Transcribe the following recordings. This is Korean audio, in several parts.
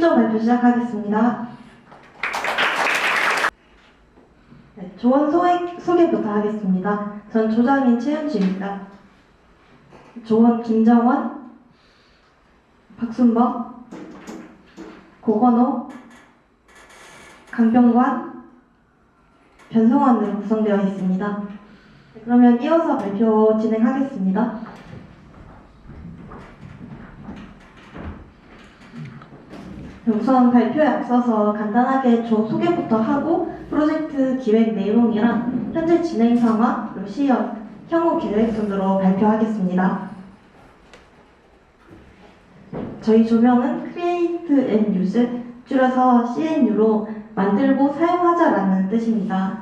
1조 발표 시작하겠습니다. 네, 조원 소개부터 하겠습니다. 전 조장인 최현주입니다. 조원 김정원, 박순범, 고건호, 강병관, 변성환으로 구성되어 있습니다. 네, 그러면 이어서 발표 진행하겠습니다. 우선 발표에 앞서서 간단하게 조 소개부터 하고 프로젝트 기획 내용이랑 현재 진행 상황, 그리고 시연, 향후 계획 순으로 발표하겠습니다. 저희 조명은 Create and Use, 줄여서 CNU로 만들고 사용하자라는 뜻입니다.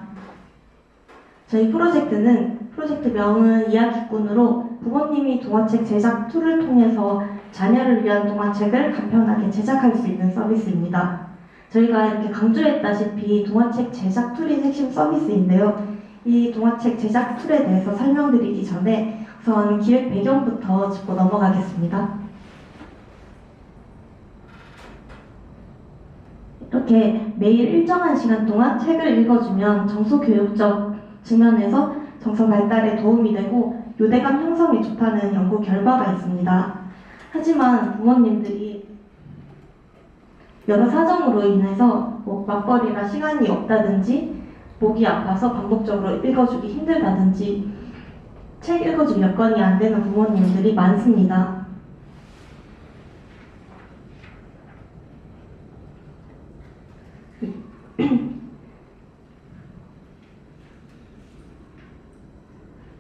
저희 프로젝트명은 이야기꾼으로 부모님이 동화책 제작 툴을 통해서 자녀를 위한 동화책을 간편하게 제작할 수 있는 서비스입니다. 저희가 이렇게 강조했다시피 동화책 제작 툴이 핵심 서비스인데요. 이 동화책 제작 툴에 대해서 설명드리기 전에 우선 기획 배경부터 짚고 넘어가겠습니다. 이렇게 매일 일정한 시간 동안 책을 읽어주면 정서교육적 측면에서 정서 발달에 도움이 되고 유대감 형성에 좋다는 연구 결과가 있습니다. 하지만 부모님들이 여러 사정으로 인해서 맞벌이라 시간이 없다든지 목이 아파서 반복적으로 읽어주기 힘들다든지 책 읽어줄 여건이 안 되는 부모님들이 많습니다.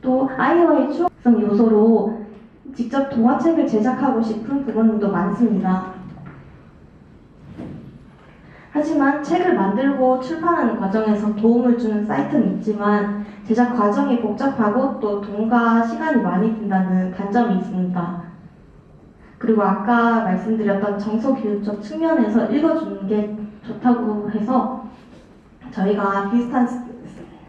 또 아이와의 추억성 요소로 직접 동화책을 제작하고 싶은 부모님도 많습니다. 하지만 책을 만들고 출판하는 과정에서 도움을 주는 사이트는 있지만 제작 과정이 복잡하고 또 돈과 시간이 많이 든다는 단점이 있습니다. 그리고 아까 말씀드렸던 정서교육적 측면에서 읽어주는 게 좋다고 해서 저희가 비슷한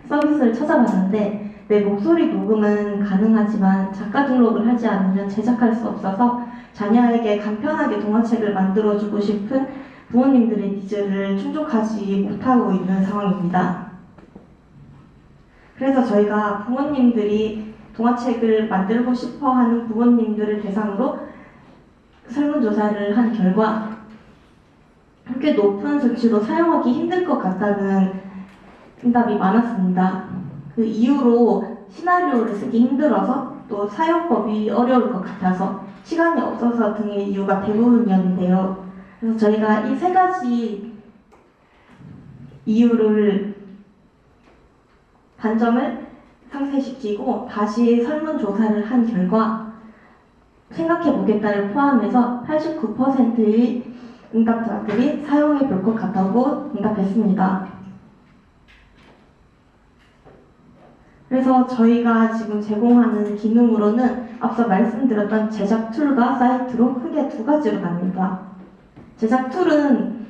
서비스를 찾아봤는데 내 목소리 녹음은 가능하지만 작가 등록을 하지 않으면 제작할 수 없어서 자녀에게 간편하게 동화책을 만들어주고 싶은 부모님들의 니즈를 충족하지 못하고 있는 상황입니다. 그래서 저희가 부모님들이 동화책을 만들고 싶어 하는 부모님들을 대상으로 설문조사를 한 결과 꽤 높은 수치로 사용하기 힘들 것 같다는 응답이 많았습니다. 그 이유로 시나리오를 쓰기 힘들어서 또 사용법이 어려울 것 같아서 시간이 없어서 등의 이유가 대부분이었는데요. 그래서 저희가 이 세 가지 이유를 단점을 상쇄시키고 다시 설문조사를 한 결과 생각해보겠다를 포함해서 89%의 응답자들이 사용해 볼 것 같다고 응답했습니다. 그래서 저희가 지금 제공하는 기능으로는 앞서 말씀드렸던 제작 툴과 사이트로 크게 두 가지로 나뉩니다. 제작 툴은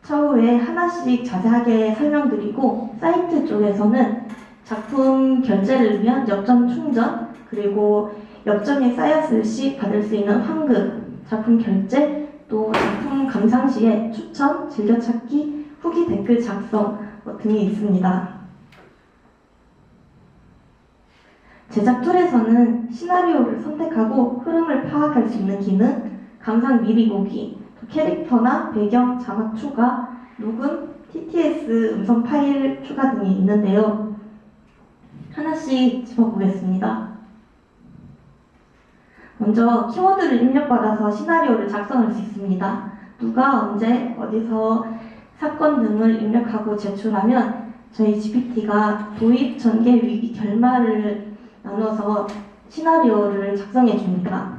차후에 하나씩 자세하게 설명드리고 사이트 쪽에서는 작품 결제를 위한 역점 충전, 그리고 역점이 쌓였을 시 받을 수 있는 환급, 작품 결제, 또 작품 감상 시에 추천, 즐겨찾기, 후기 댓글 작성 등이 있습니다. 제작 툴에서는 시나리오를 선택하고 흐름을 파악할 수 있는 기능, 감상 미리 보기, 캐릭터나 배경, 자막 추가, 녹음, TTS 음성 파일 추가 등이 있는데요. 하나씩 짚어보겠습니다. 먼저 키워드를 입력받아서 시나리오를 작성할 수 있습니다. 누가 언제 어디서 사건 등을 입력하고 제출하면 저희 GPT가 도입, 전개, 위기, 결말을 나눠서 시나리오를 작성해 줍니다.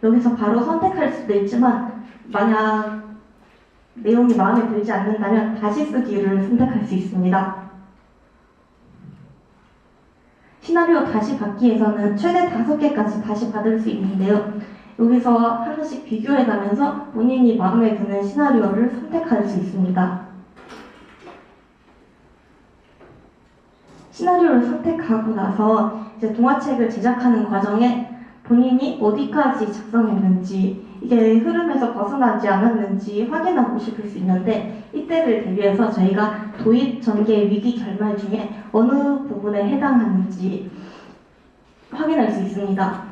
여기서 바로 선택할 수도 있지만 만약 내용이 마음에 들지 않는다면 다시 쓰기를 선택할 수 있습니다. 시나리오 다시 받기에서는 최대 5개까지 다시 받을 수 있는데요. 여기서 하나씩 비교해가면서 본인이 마음에 드는 시나리오를 선택할 수 있습니다. 시나리오를 선택하고 나서 이제 동화책을 제작하는 과정에 본인이 어디까지 작성했는지, 이게 흐름에서 벗어나지 않았는지 확인하고 싶을 수 있는데, 이때를 대비해서 저희가 도입 전개 위기 결말 중에 어느 부분에 해당하는지 확인할 수 있습니다.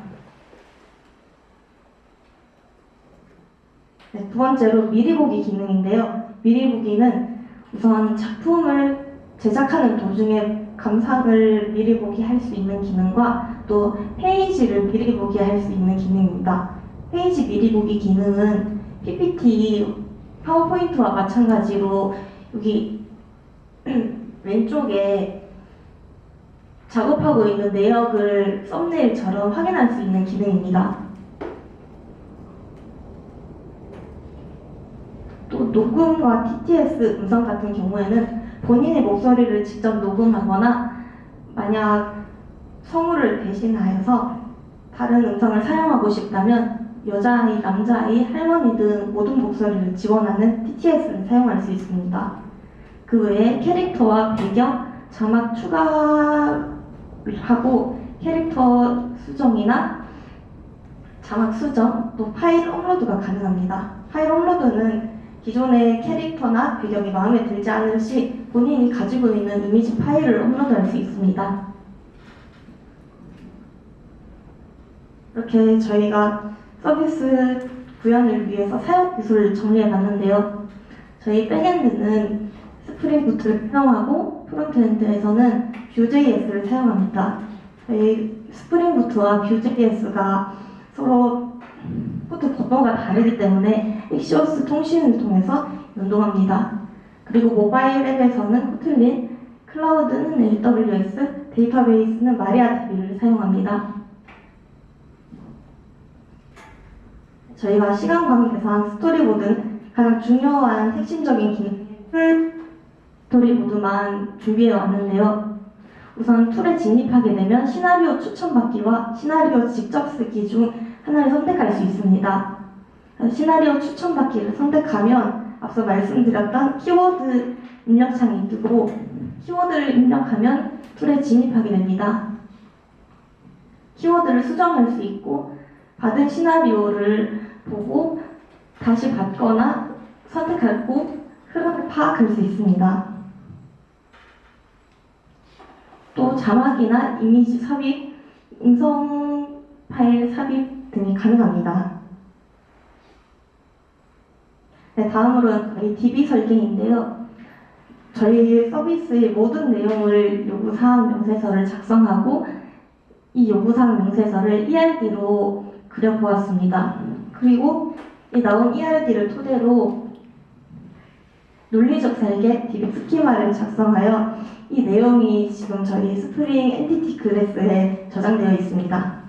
네, 두 번째로 미리 보기 기능인데요. 미리 보기는 우선 작품을 제작하는 도중에 감상을 미리 보기 할 수 있는 기능과 또 페이지를 미리 보기 할 수 있는 기능입니다. 페이지 미리 보기 기능은 PPT, 파워포인트와 마찬가지로 여기 왼쪽에 작업하고 있는 내역을 썸네일처럼 확인할 수 있는 기능입니다. 또 녹음과 TTS 음성 같은 경우에는 본인의 목소리를 직접 녹음하거나 만약 성우를 대신하여서 다른 음성을 사용하고 싶다면 여자아이, 남자아이, 할머니 등 모든 목소리를 지원하는 TTS를 사용할 수 있습니다. 그 외에 캐릭터와 배경, 자막 추가하고 캐릭터 수정이나 자막 수정, 또 파일 업로드가 가능합니다. 파일 업로드는 기존의 캐릭터나 배경이 마음에 들지 않을 시 본인이 가지고 있는 이미지 파일을 업로드할 수 있습니다. 이렇게 저희가 서비스 구현을 위해서 사용 기술을 정리해 봤는데요. 저희 백엔드는 스프링 부트를 사용하고 프론트엔드에서는 Vue.js를 사용합니다. 저희 스프링 부트와 Vue.js가 서로 코드 번호가 다르기 때문에 엑시오스 통신을 통해서 연동합니다. 그리고 모바일 앱에서는 코틀린, 클라우드는 AWS, 데이터베이스는 마리아DB를 사용합니다. 저희가 시간 관계상 스토리보드는 가장 중요한 핵심적인 기능 스토리보드만 준비해 왔는데요. 우선 툴에 진입하게 되면 시나리오 추천받기와 시나리오 직접 쓰기 중 하나를 선택할 수 있습니다. 시나리오 추천받기를 선택하면 앞서 말씀드렸던 키워드 입력창이 뜨고 키워드를 입력하면 툴에 진입하게 됩니다. 키워드를 수정할 수 있고 받은 시나리오를 보고 다시 받거나 선택하고 흐름을 파악할 수 있습니다. 또 자막이나 이미지 삽입, 음성 파일 삽입 등이 가능합니다. 네, 다음으로는 저희 DB 설계인데요. 저희 서비스의 모든 내용을 요구사항 명세서를 작성하고 이 요구사항 명세서를 ERD로 그려보았습니다. 그리고 이 나온 ERD를 토대로 논리적 설계 DB 스키마를 작성하여 이 내용이 지금 저희 스프링 엔티티 클래스에 저장되어 있습니다.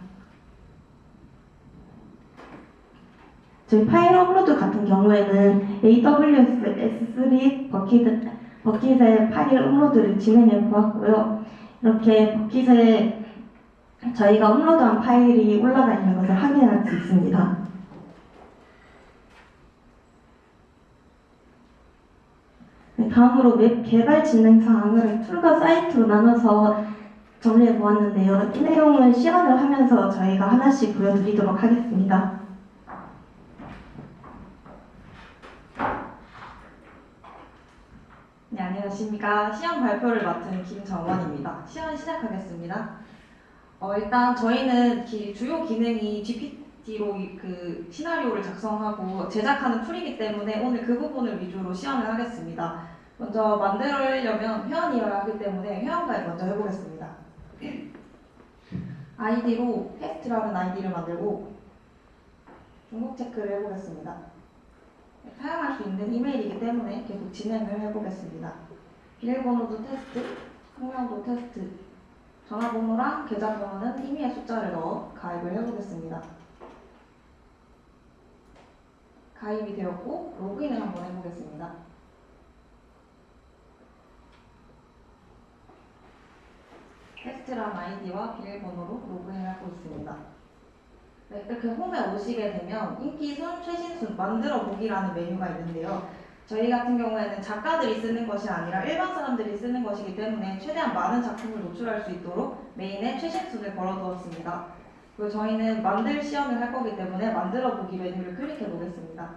저희 파일 업로드 같은 경우에는 AWS S3 버킷의 파일 업로드를 진행해 보았고요. 이렇게 버킷에 저희가 업로드한 파일이 올라가 있는 것을 확인할 수 있습니다. 네, 다음으로 웹 개발 진행 사항을 툴과 사이트로 나눠서 정리해 보았는데요. 이 내용은 시연을 하면서 저희가 하나씩 보여드리도록 하겠습니다. 네, 안녕하십니까. 시연 발표를 맡은 김정원입니다. 시연 시작하겠습니다. 일단 저희는 주요 기능이 GPT로 그 시나리오를 작성하고 제작하는 툴이기 때문에 오늘 그 부분을 위주로 시연을 하겠습니다. 먼저 만들려면 회원이어야 하기 때문에 회원가입 먼저 해보겠습니다. 아이디로 테스트라는 아이디를 만들고 중복 체크를 해보겠습니다. 사용할 수 있는 이메일이기 때문에 계속 진행을 해보겠습니다. 비밀번호도 테스트, 성명도 테스트, 전화번호랑 계좌번호는 임의의 숫자를 넣어 가입을 해보겠습니다. 가입이 되었고 로그인을 한번 해보겠습니다. 테스트란 아이디와 비밀번호로 로그인을 하고 있습니다. 네, 이렇게 홈에 오시게 되면 인기순, 최신순, 만들어 보기라는 메뉴가 있는데요. 저희 같은 경우에는 작가들이 쓰는 것이 아니라 일반 사람들이 쓰는 것이기 때문에 최대한 많은 작품을 노출할 수 있도록 메인에 최신순을 걸어두었습니다. 그리고 저희는 만들 시연을 할 거기 때문에 만들어 보기 메뉴를 클릭해 보겠습니다.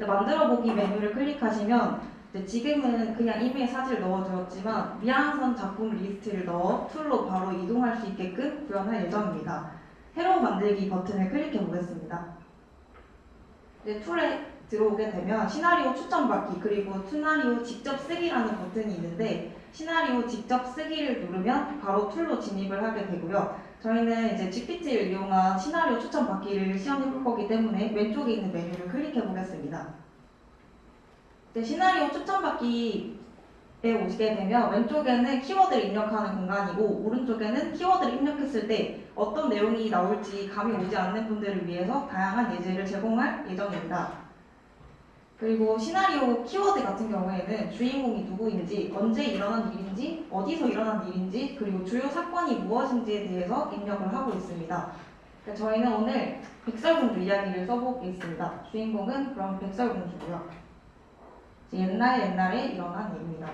만들어 보기 메뉴를 클릭하시면 지금은 그냥 이메일 사진을 넣어두었지만 미완성 작품 리스트를 넣어 툴로 바로 이동할 수 있게끔 구현할 예정입니다. 새로 만들기 버튼을 클릭해 보겠습니다. 툴에 들어오게 되면 시나리오 추천받기 그리고 시나리오 직접 쓰기라는 버튼이 있는데 시나리오 직접 쓰기를 누르면 바로 툴로 진입을 하게 되고요. 저희는 이제 GPT를 이용한 시나리오 추천받기를 시연해 볼 거기 때문에 왼쪽에 있는 메뉴를 클릭해 보겠습니다. 시나리오 추천받기에 오시게 되면 왼쪽에는 키워드를 입력하는 공간이고 오른쪽에는 키워드를 입력했을 때 어떤 내용이 나올지 감이 오지 않는 분들을 위해서 다양한 예제를 제공할 예정입니다. 그리고 시나리오 키워드 같은 경우에는 주인공이 누구인지, 언제 일어난 일인지, 어디서 일어난 일인지, 그리고 주요 사건이 무엇인지에 대해서 입력을 하고 있습니다. 저희는 오늘 백설공주 이야기를 써보겠습니다. 주인공은 그럼 백설공주고요. 옛날에 일어난 일입니다.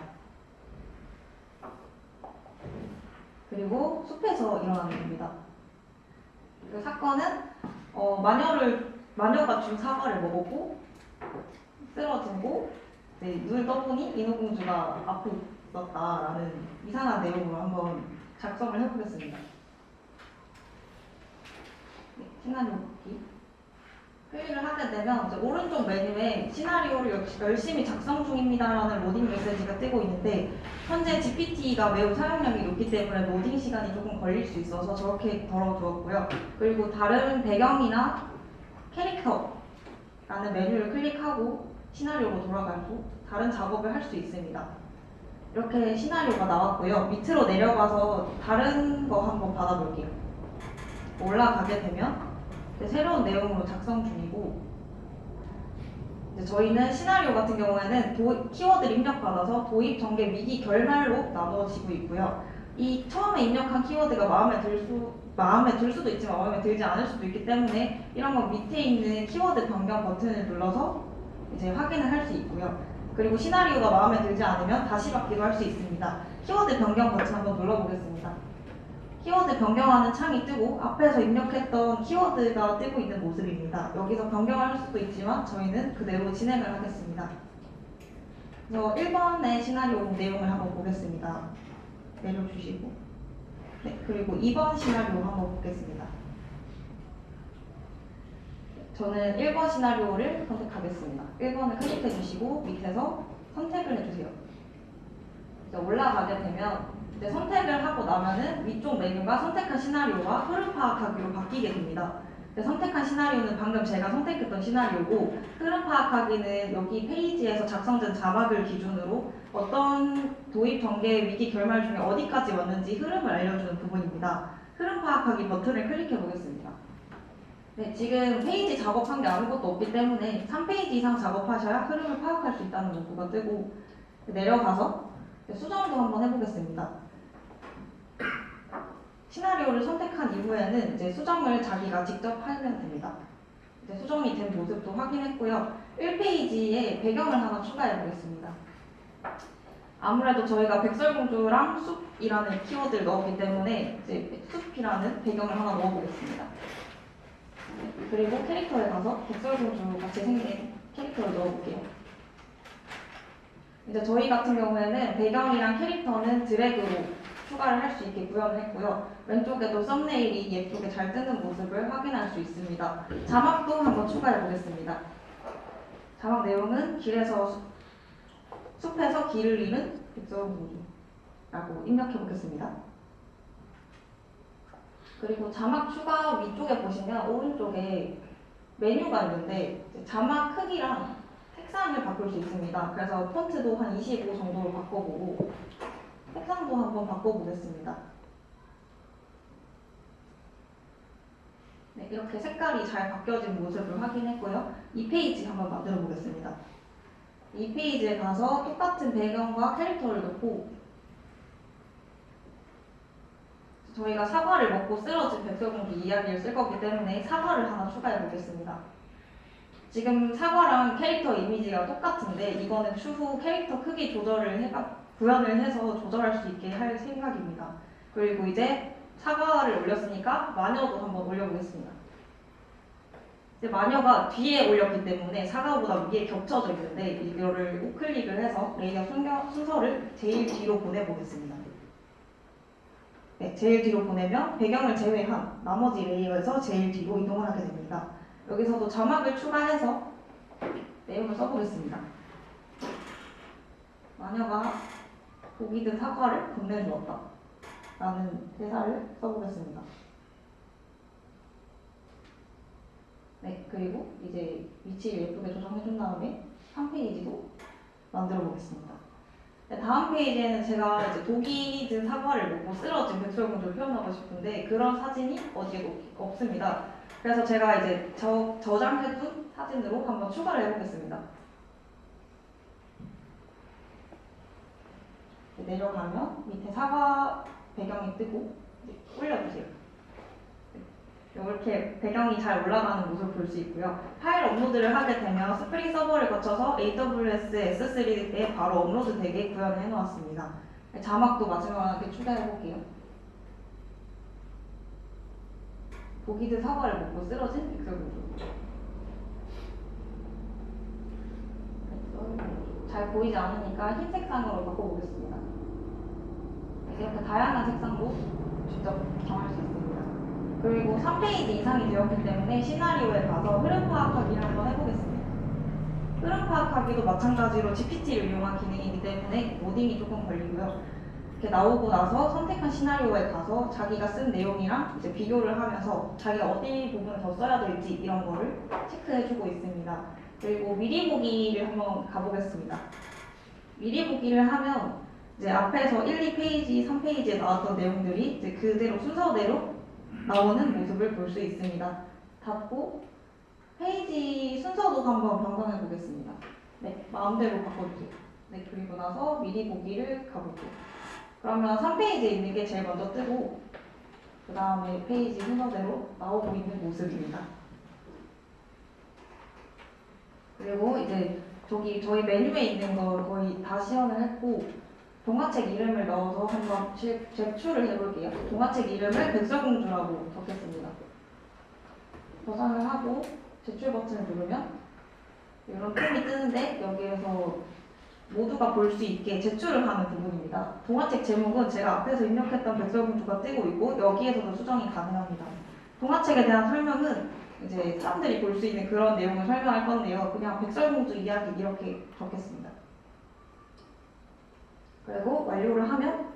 그리고 숲에서 일어난 일입니다. 그 사건은 마녀가 준 사과를 먹었고 쓰러지고 눈을 떠보니 인어공주가 앞에 있었다라는 이상한 내용으로 한번 작성을 해보겠습니다. 시나리오 보기. 클릭을 하게 되면 이제 오른쪽 메뉴에 시나리오를 열심히 작성 중입니다라는 로딩 메시지가 뜨고 있는데 현재 GPT가 매우 사용량이 높기 때문에 로딩 시간이 조금 걸릴 수 있어서 저렇게 걸어두었고요. 그리고 다른 배경이나 캐릭터라는 메뉴를 클릭하고 시나리오로 돌아가고 다른 작업을 할 수 있습니다. 이렇게 시나리오가 나왔고요. 밑으로 내려가서 다른 거 한번 받아볼게요. 올라가게 되면 새로운 내용으로 작성 중이고 이제 저희는 시나리오 같은 경우에는 키워드를 입력받아서 도입, 전개, 위기, 결말로 나누어지고 있고요. 이 처음에 입력한 키워드가 마음에 들 수도 있지만 마음에 들지 않을 수도 있기 때문에 이런 건 밑에 있는 키워드 변경 버튼을 눌러서 이제 확인을 할 수 있고요. 그리고 시나리오가 마음에 들지 않으면 다시 받기도 할 수 있습니다. 키워드 변경 버튼 한번 눌러보겠습니다. 키워드 변경하는 창이 뜨고 앞에서 입력했던 키워드가 뜨고 있는 모습입니다. 여기서 변경할 수도 있지만 저희는 그대로 진행을 하겠습니다. 그래서 1번의 시나리오 내용을 한번 보겠습니다. 내려주시고 그리고 2번 시나리오 한번 보겠습니다. 저는 1번 시나리오를 선택하겠습니다. 1번을 클릭해 주시고 밑에서 선택을 해주세요. 올라가게 되면 이제 선택을 하고 나면은 위쪽 메뉴가 선택한 시나리오와 흐름 파악하기로 바뀌게 됩니다. 선택한 시나리오는 방금 제가 선택했던 시나리오고 흐름 파악하기는 여기 페이지에서 작성된 자막을 기준으로 어떤 도입, 전개, 위기, 결말 중에 어디까지 왔는지 흐름을 알려주는 부분입니다. 흐름 파악하기 버튼을 클릭해 보겠습니다. 지금 페이지 작업한 게 아무것도 없기 때문에 3페이지 이상 작업하셔야 흐름을 파악할 수 있다는 문구가 뜨고 내려가서 수정도 한번 해보겠습니다. 시나리오를 선택한 이후에는 이제 수정을 자기가 직접 하면 됩니다. 이제 수정이 된 모습도 확인했고요. 1페이지에 배경을 하나 추가해 보겠습니다. 아무래도 저희가 백설공주랑 숲이라는 키워드를 넣었기 때문에 이제 숲이라는 배경을 하나 넣어보겠습니다. 그리고 캐릭터에 가서 백설공주 같이 생긴 캐릭터를 넣어볼게요. 이제 저희 같은 경우에는 배경이랑 캐릭터는 드래그로 추가를 할 수 있게 구현을 했고요. 왼쪽에도 썸네일이 예쁘게 잘 뜨는 모습을 확인할 수 있습니다. 자막도 한번 추가해 보겠습니다. 자막 내용은 숲에서 길을 잃은 백설공주라고 입력해 보겠습니다. 그리고 자막 추가 위쪽에 보시면 오른쪽에 메뉴가 있는데 자막 크기랑 색상을 바꿀 수 있습니다. 그래서 폰트도 한 25 정도로 바꿔보고 색상도 한번 바꿔보겠습니다. 이렇게 색깔이 잘 바뀌어진 모습을 확인했고요. 이 페이지 한번 만들어 보겠습니다. 이 페이지에 가서 똑같은 배경과 캐릭터를 넣고 저희가 사과를 먹고 쓰러진 백설공주 이야기를 쓸 거기 때문에 사과를 하나 추가해 보겠습니다. 지금 사과랑 캐릭터 이미지가 똑같은데 이거는 추후 캐릭터 크기 구현을 해서 조절할 수 있게 할 생각입니다. 그리고 이제 사과를 올렸으니까 마녀도 한번 올려보겠습니다. 이제 마녀가 뒤에 올렸기 때문에 사과보다 위에 겹쳐져 있는데 이거를 우클릭을 해서 레이어 순서를 제일 뒤로 보내보겠습니다. 네, 제일 뒤로 보내면 배경을 제외한 나머지 레이어에서 제일 뒤로 이동을 하게 됩니다. 여기서도 자막을 추가해서 내용을 써보겠습니다. 마녀가 독이 든 사과를 건네주었다 라는 대사를 써보겠습니다. 네, 그리고 이제 위치를 예쁘게 조정해준 다음에 한 페이지도 만들어 보겠습니다. 네, 다음 페이지에는 제가 이제 독이 든 사과를 먹고 쓰러진 백설공주를 표현하고 싶은데 그런 사진이 어디에도 없습니다. 그래서 제가 이제 저장해둔 사진으로 한번 추가를 해보겠습니다. 내려가면 밑에 사과 배경이 뜨고 올려주세요. 이렇게 배경이 잘 올라가는 모습을 볼 수 있고요. 파일 업로드를 하게 되면 스프링 서버를 거쳐서 AWS S3에 바로 업로드 되게 구현을 해놓았습니다. 자막도 마지막에 추가해볼게요. 독이 든 사과를 먹고 쓰러진 백설공주. 잘 보이지 않으니까 흰 색상으로 바꿔보겠습니다. 이렇게 다양한 색상도 직접 정할 수 있습니다. 그리고 3페이지 이상이 되었기 때문에 시나리오에 가서 흐름 파악하기를 한번 해보겠습니다. 흐름 파악하기도 마찬가지로 GPT를 이용한 기능이기 때문에 로딩이 조금 걸리고요. 이렇게 나오고 나서 선택한 시나리오에 가서 자기가 쓴 내용이랑 이제 비교를 하면서 자기가 어디 부분을 더 써야 될지 이런 거를 체크해주고 있습니다. 그리고 미리 보기를 한번 가보겠습니다. 미리 보기를 하면 이제 앞에서 1, 2페이지, 3페이지에 나왔던 내용들이 이제 그대로 순서대로 나오는 모습을 볼 수 있습니다. 닫고 페이지 순서도 한번 변경해 보겠습니다. 네, 마음대로 바꿔주세요. 네, 그리고 나서 미리 보기를 가볼게요. 그러면 3페이지에 있는 게 제일 먼저 뜨고 그 다음에 페이지 순서대로 나오고 있는 모습입니다. 그리고 이제 저희 메뉴에 있는 거 거의 다 시연을 했고 동화책 이름을 넣어서 한번 제출을 해볼게요. 동화책 이름을 백설공주라고 적겠습니다. 저장을 하고 제출 버튼을 누르면 이런 폼이 뜨는데 여기에서 모두가 볼 수 있게 제출을 하는 부분입니다. 동화책 제목은 제가 앞에서 입력했던 백설공주가 뜨고 있고 여기에서도 수정이 가능합니다. 동화책에 대한 설명은 이제 사람들이 볼 수 있는 그런 내용을 설명할 건데요. 그냥 백설공주 이야기 이렇게 적겠습니다. 그리고 완료를 하면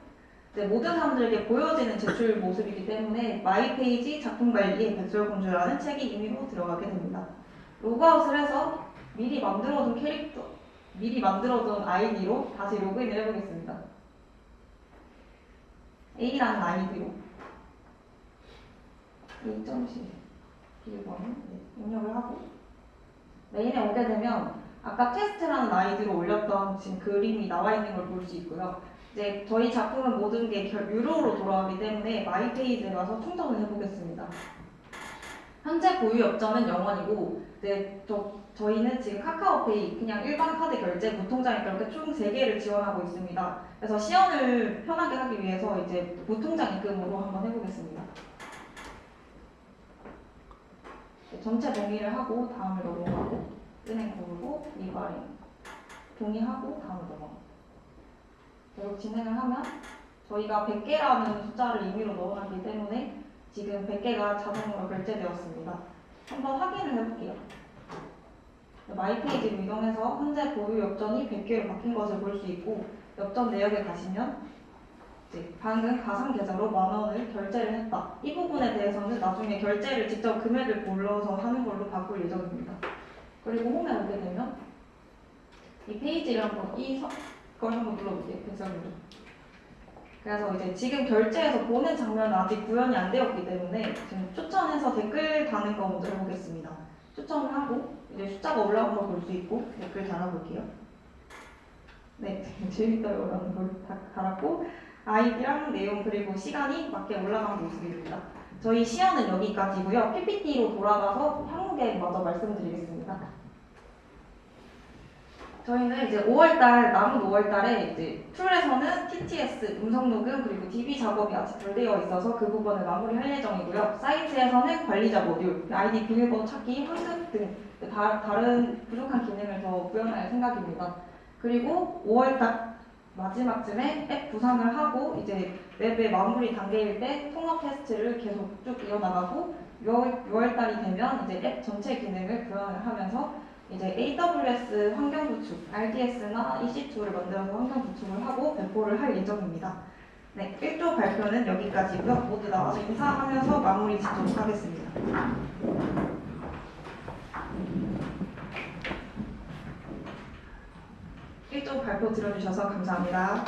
이제 모든 사람들에게 보여지는 제출 모습이기 때문에 마이 페이지 작품 관리에 백설공주라는 책이 임의로 들어가게 됩니다. 로그아웃을 해서 미리 만들어둔 아이디로 다시 로그인을 해보겠습니다. A라는 아이디로 A.C 비밀번호 입력을 하고 메인에 오게 되면 아까 테스트라는 아이디로 올렸던 지금 그림이 나와 있는 걸 볼 수 있고요. 이제 저희 작품은 모든 게 유료로 돌아가기 때문에 마이 페이지에 가서 충전을 해보겠습니다. 현재 보유 엽전은 0원이고 이제 저희는 지금 카카오페이 그냥 일반 카드 결제, 무통장 이렇게 총 3개를 지원하고 있습니다. 그래서 시연을 편하게 하기 위해서 이제 무통장 입금으로 한번 해보겠습니다. 전체 동의를 하고 다음을 넘어가고 은행 고르고 리바링 동의하고 다음을 넘어가고 계속 진행을 하면 저희가 100개라는 숫자를 임의로 넣어놨기 때문에 지금 100개가 자동으로 결제되었습니다. 한번 확인을 해볼게요. 마이 페이지로 이동해서 현재 보유 엽전이 100개로 바뀐 것을 볼 수 있고 엽전 내역에 가시면 이제 방금 가상 계좌로 10,000원을 결제를 했다. 이 부분에 대해서는 나중에 결제를 직접 금액을 불러서 하는 걸로 바꿀 예정입니다. 그리고 홈에 오게 되면 이 페이지를 이걸 한번 눌러볼게요. 백설공주. 그래서 이제 지금 결제해서 보는 장면은 아직 구현이 안 되었기 때문에 지금 추천해서 댓글 다는 거 먼저 해보겠습니다. 추천을 하고 이제 숫자가 올라온 걸 볼 수 있고 댓글 달아볼게요. 네, 재밌다요라는 걸 달았고 아이디랑 내용 그리고 시간이 맞게 올라간 모습입니다. 저희 시연은 여기까지고요. PPT로 돌아가서 항목에 마저 말씀드리겠습니다. 저희는 이제 5월달 남은 5월달에 이제 툴에서는 TTS 음성 녹음 그리고 DB 작업이 아직 덜 되어 있어서 그 부분을 마무리할 예정이고요. 사이트에서는 관리자 모듈, 아이디 비밀번호 찾기, 환급 등 다른 부족한 기능을 더 구현할 생각입니다. 그리고 5월달 마지막쯤에 앱 구상을 하고 이제 웹의 마무리 단계일 때 통합 테스트를 계속 쭉 이어나가고 6월달이 되면 이제 앱 전체 기능을 구현을 하면서 이제 AWS 환경 구축, RDS나 EC2를 만들어서 환경 구축을 하고 배포를 할 예정입니다. 네, 1조 발표는 여기까지고요. 모두 나와서 인사하면서 마무리 짓도록 하겠습니다. 1조 발표 들어주셔서 감사합니다.